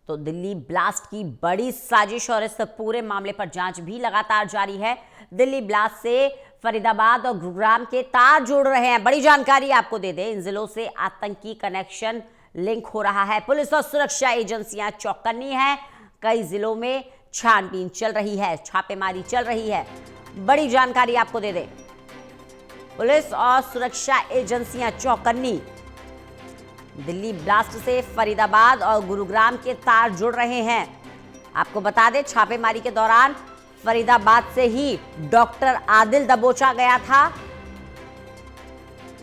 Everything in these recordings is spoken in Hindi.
तो दिल्ली ब्लास्ट की बड़ी साजिश और इस पूरे मामले पर जांच भी लगातार जारी है। दिल्ली ब्लास्ट से फरीदाबाद और गुरुग्राम के तार जोड़ रहे हैं। बड़ी जानकारी आपको दे दें, इन जिलों से आतंकी कनेक्शन लिंक हो रहा है। पुलिस और सुरक्षा एजेंसियां चौकन्नी हैं। कई जिलों में छानबीन चल रही है, छापेमारी चल रही है। बड़ी जानकारी आपको दे दें, पुलिस और सुरक्षा एजेंसियां चौकन्नी। दिल्ली ब्लास्ट से फरीदाबाद और गुरुग्राम के तार जुड़ रहे हैं। आपको बता दें, छापेमारी के दौरान फरीदाबाद से ही डॉक्टर आदिल दबोचा गया था,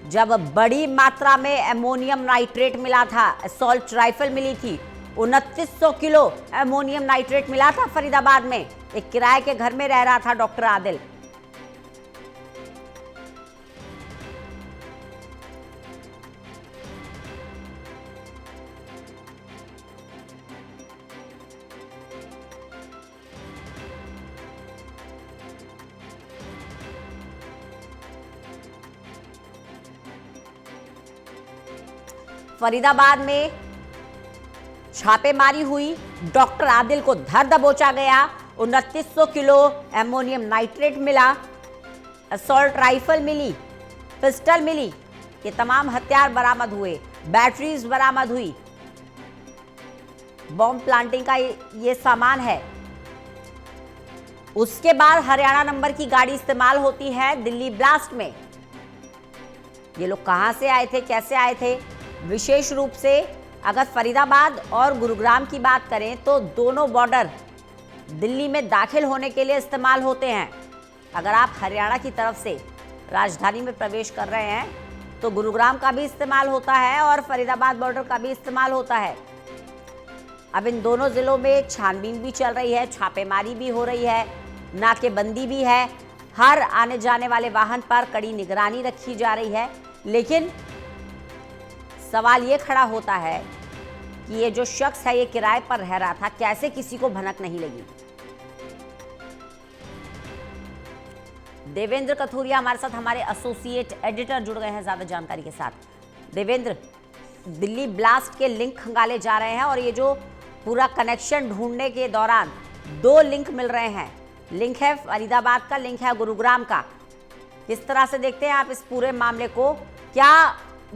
जब बड़ी मात्रा में एमोनियम नाइट्रेट मिला था। असॉल्ट राइफल मिली थी, 2900 किलो एमोनियम नाइट्रेट मिला था फरीदाबाद में। एक किराए के घर में रह रहा था डॉक्टर आदिल। फरीदाबाद में छापेमारी हुई, डॉक्टर आदिल को धर दबोचा गया, 2900 किलो एमोनियम नाइट्रेट मिला, असॉल्ट राइफल मिली, पिस्टल मिली। ये तमाम हथियार बरामद हुए, बैटरीज बरामद हुई। बॉम्ब प्लांटिंग का ये सामान है। उसके बाद हरियाणा नंबर की गाड़ी इस्तेमाल होती है दिल्ली ब्लास्ट में। ये लोग कहां से आए थे, कैसे आए थे? विशेष रूप से अगर फरीदाबाद और गुरुग्राम की बात करें तो दोनों बॉर्डर दिल्ली में दाखिल होने के लिए इस्तेमाल होते हैं। अगर आप हरियाणा की तरफ से राजधानी में प्रवेश कर रहे हैं तो गुरुग्राम का भी इस्तेमाल होता है और फरीदाबाद बॉर्डर का भी इस्तेमाल होता है। अब इन दोनों जिलों में छानबीन भी चल रही है, छापेमारी भी हो रही है, नाकेबंदी भी है। हर आने जाने वाले वाहन पर कड़ी निगरानी रखी जा रही है। लेकिन सवाल ये खड़ा होता है कि ये जो शख्स है ये किराए पर रह रहा था, कैसे किसी को भनक नहीं लगी? देवेंद्र कथुरिया हमारे साथ, हमारे एसोसिएट एडिटर जुड़ गए हैं ज्यादा जानकारी के साथ। देवेंद्र, दिल्ली ब्लास्ट के लिंक खंगाले जा रहे हैं और ये जो पूरा कनेक्शन ढूंढने के दौरान 2 लिंक मिल रहे हैं। लिंक है फरीदाबाद का, लिंक है गुरुग्राम का। किस तरह से देखते हैं आप इस पूरे मामले को? क्या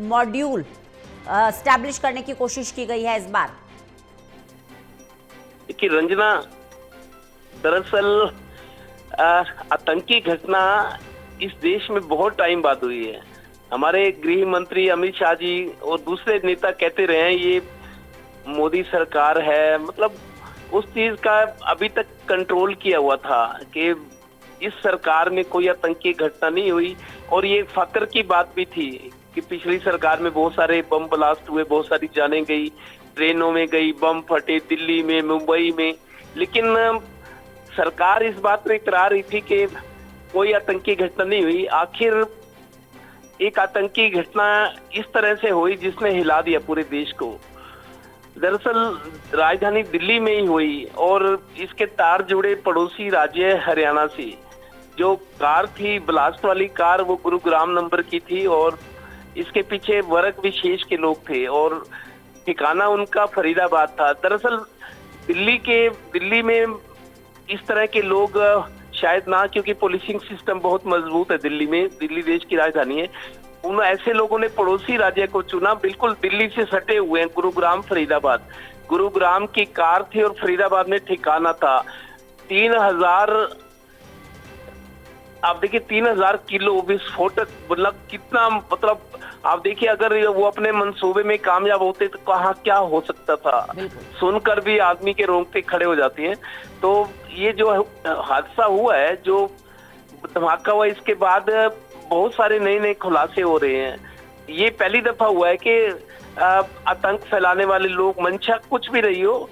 मॉड्यूल स्टैब्लिश करने की कोशिश की गई है इस बार? देखिए रंजना, दरअसल आतंकी घटना इस देश में बहुत टाइम बाद हुई है। हमारे गृह मंत्री अमित शाह जी और दूसरे नेता कहते रहे हैं ये मोदी सरकार है, मतलब उस चीज का अभी तक कंट्रोल किया हुआ था कि इस सरकार में कोई आतंकी घटना नहीं हुई। और ये फक्र की बात भी थी कि पिछली सरकार में बहुत सारे बम ब्लास्ट हुए, बहुत सारी जानें गई, ट्रेनों में गई, बम फटे दिल्ली में, मुंबई में। लेकिन सरकार इस बात पर इतरा रही थी कि कोई आतंकी घटना नहीं हुई। आखिर एक आतंकी घटना इस तरह से हुई जिसने हिला दिया पूरे देश को। दरअसल राजधानी दिल्ली में ही हुई और इसके तार जुड़े पड़ोसी राज्य हरियाणा से। जो कार थी, ब्लास्ट वाली कार, वो गुरुग्राम नंबर की थी और इसके पीछे वर्ग विशेष के लोग थे और ठिकाना उनका फरीदाबाद था। दरअसल दिल्ली में इस तरह के लोग शायद ना, क्योंकि पुलिसिंग सिस्टम बहुत मजबूत है दिल्ली में, दिल्ली देश की राजधानी है। उन ऐसे लोगों ने पड़ोसी राज्य को चुना, बिल्कुल दिल्ली से सटे हुए हैं, गुरुग्राम फरीदाबाद। गुरुग्राम की कार थी और फरीदाबाद में ठिकाना था। 3000 आप देखिए 3000 किलो विस्फोटक, मतलब कितना, मतलब आप देखिए अगर वो अपने मंसूबे में कामयाब होते तो कहाँ क्या हो सकता था, सुनकर भी आदमी के रोंगटे खड़े हो जाती हैं। तो ये जो हादसा हुआ है, जो धमाका हुआ, इसके बाद बहुत सारे नए खुलासे हो रहे हैं। ये पहली दफा हुआ है कि आतंक फैलाने वाले लोग, मंशा कुछ भी रही हो,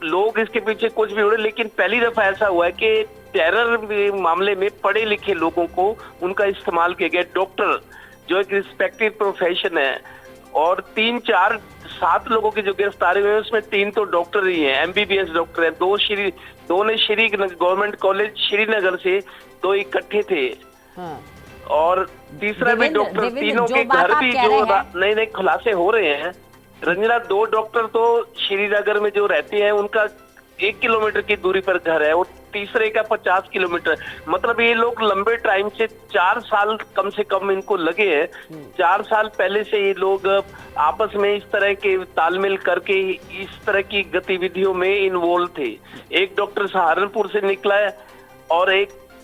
लोग इसके पीछे कुछ भी हो रहे, लेकिन पहली दफा ऐसा हुआ है कि टेरर मामले में पढ़े लिखे लोगों को उनका इस्तेमाल किया गया। डॉक्टर जो एक रिस्पेक्टेड प्रोफेशन है, और 7 लोगों की जो गिरफ्तारी हुई है उसमें 3 तो डॉक्टर ही हैं, एमबीबीएस डॉक्टर हैं। 2 ने श्री गवर्नमेंट कॉलेज श्रीनगर से, 2 इकट्ठे थे। हाँ। और तीसरा भी डॉक्टर। तीनों के घर भी जो नए खुलासे हो रहे हैं रंजना, 2 डॉक्टर तो श्रीनगर में जो रहते हैं उनका 1 किलोमीटर की दूरी पर घर है और तीसरे का 50 किलोमीटर। मतलब ये लोग लंबे टाइम से 4 साल कम से कम इनको लगे हैं। 4 साल पहले से ये लोग आपस में इस तरह के तालमेल करके इस तरह की गतिविधियों में इन्वॉल्व थे। एक डॉक्टर सहारनपुर से निकला है और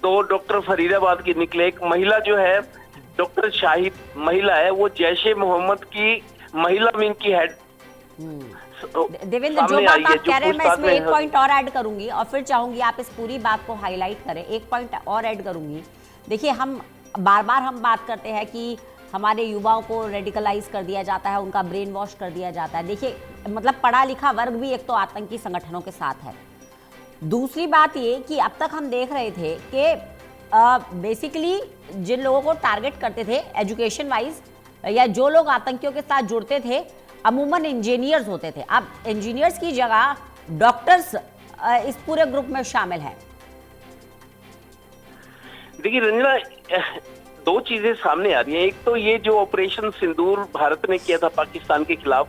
2 डॉक्टर फरीदाबाद की निकले। एक महिला जो है डॉक्टर शाहिद महिला है, वो जैश ए मोहम्मद की महिला विंग की हेड। देवेंद्र, जो बात आप कह रहे हैं मैं इसमें एक पॉइंट और ऐड करूंगी और फिर चाहूंगी आप इस पूरी बात को हाईलाइट करें। एक पॉइंट और ऐड करूंगी। देखिए, हम बार बार बात करते हैं कि हमारे युवाओं को रेडिकलाइज कर दिया जाता है, उनका ब्रेन वॉश कर दिया जाता है। देखिए, मतलब पढ़ा लिखा वर्ग भी एक तो आतंकी संगठनों के साथ है। दूसरी बात ये कि अब तक हम देख रहे थे कि बेसिकली जिन लोगों को टारगेट करते थे एजुकेशन वाइज, या जो लोग आतंकियों के साथ जुड़ते थे, अमूमन इंजीनियर्स होते थे। अब इंजीनियर्स की जगह डॉक्टर्स इस पूरे ग्रुप में शामिल हैं। देखिए रंजना, 2 चीजें सामने आ रही हैं। एक तो ये जो ऑपरेशन सिंदूर भारत ने किया था पाकिस्तान के खिलाफ,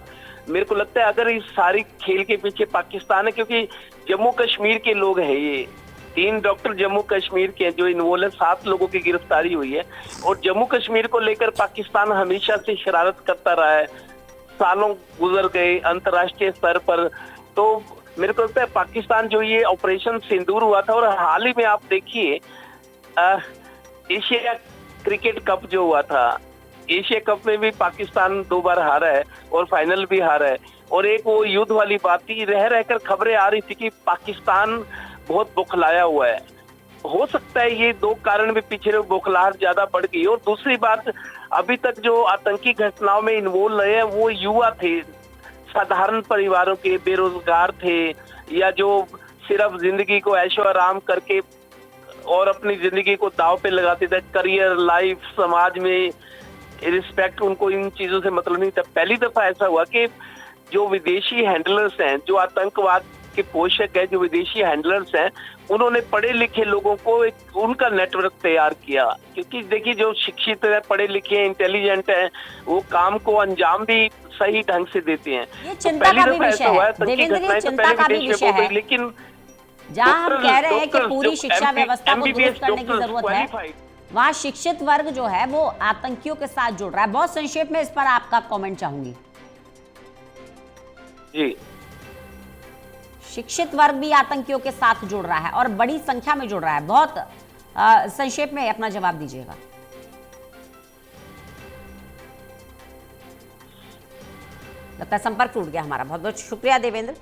मेरे को लगता है अगर इस सारी खेल के पीछे पाकिस्तान है, क्योंकि जम्मू कश्मीर के लोग हैं ये 3 डॉक्टर जम्मू कश्मीर के जो इन्वॉल्व है, 7 लोगों की गिरफ्तारी हुई है। और जम्मू कश्मीर को लेकर पाकिस्तान हमेशा से शरारत करता रहा है, सालों गुजर गए अंतर्राष्ट्रीय स्तर पर। तो मेरे को लगता है पाकिस्तान जो ये ऑपरेशन सिंदूर हुआ था, और हाल ही में आप देखिए एशिया क्रिकेट कप जो हुआ था, एशिया कप में भी पाकिस्तान 2 बार हारा है और फाइनल भी हारा है। और एक वो युद्ध वाली बात थी, रह रहकर खबरें आ रही थी कि पाकिस्तान बहुत बौखलाया हुआ है। हो सकता है ये 2 कारण भी पीछे बौखलाहट ज्यादा बढ़ गई। और दूसरी बात, अभी तक जो आतंकी घटनाओं में इन्वॉल्व रहे हैं वो युवा थे, साधारण परिवारों के, बेरोजगार थे, या जो सिर्फ जिंदगी को ऐशो आराम करके और अपनी जिंदगी को दांव पे लगाते थे। करियर, लाइफ, समाज में रिस्पेक्ट, उनको इन चीजों से मतलब नहीं था। पहली दफा ऐसा हुआ कि जो विदेशी हैंडलर्स हैं, जो आतंकवाद के पोषक है, जो विदेशी हैंडलर्स हैं, उन्होंने पढ़े लिखे लोगों को एक उनका नेटवर्क तैयार किया। क्योंकि देखिए, जो शिक्षित है, पढ़े लिखे, इंटेलिजेंट है, वो काम को अंजाम भी सही ढंग से देते हैं। ये चिंता का भी विषय है देवेंद्र, ये चिंता का भी विषय है। लेकिन जहां हम कह रहे हैं कि पूरी शिक्षा व्यवस्था को दुरुस्त करने की जरूरत है, वहां शिक्षित वर्ग जो है वो आतंकियों के साथ जुड़ रहा है। बहुत संक्षेप में इस पर आपका कमेंट चाहूंगी जी। शिक्षित वर्ग भी आतंकियों के साथ जुड़ रहा है और बड़ी संख्या में जुड़ रहा है। बहुत संक्षेप में अपना जवाब दीजिएगा। लगता है संपर्क टूट गया हमारा। बहुत बहुत शुक्रिया देवेंद्र।